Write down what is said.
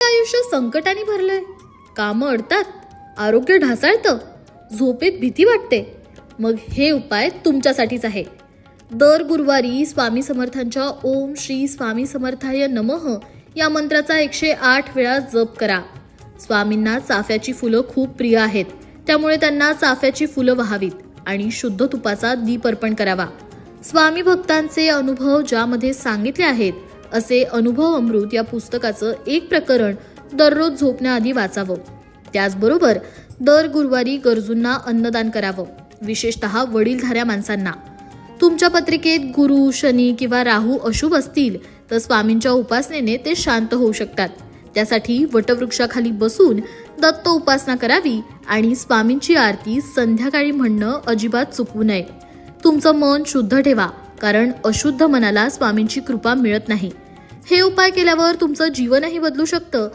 आयुष्य संकटाने भरलंय, कामं अडतात, आरोग्य ढासळतं, झोपेत भीती वाटते, मग हे उपाय तुमच्यासाठीच आहे. दर गुरुवारी स्वामी समर्थांच्या ओम श्री स्वामी समर्थाय नमः या मंत्राचा 108 वेळा जप करा. स्वामींना चाफ्याची फुलं खूप प्रिय आहेत, त्यामुळे त्यांना चाफ्याची फुलं व्हावीत आणि शुद्ध तुपाचा दीप अर्पण करावा. स्वामी भक्तांचे अनुभव ज्यामध्ये सांगितले आहेत असे अनुभव अमृत या पुस्तकाचं एक प्रकरण दररोज झोपण्याआधी वाचावं. त्याचबरोबर दर गुरुवारी गरजूंना अन्नदान करावं, विशेषतः वडीलधाऱ्या माणसांना. तुमच्या पत्रिकेत गुरु, शनी किंवा राहू अशुभ असतील तर स्वामींच्या उपासनेने ते शांत होऊ शकतात. त्यासाठी वटवृक्षाखाली बसून दत्त उपासना करावी आणि स्वामींची आरती संध्याकाळी म्हणणं अजिबात चुकवू नये. तुमचं मन शुद्ध ठेवा, कारण अशुद्ध मनाला स्वामींची कृपा मिळत नाही. हे उपाय केल्यावर तुमचं जीवनही बदलू शकतं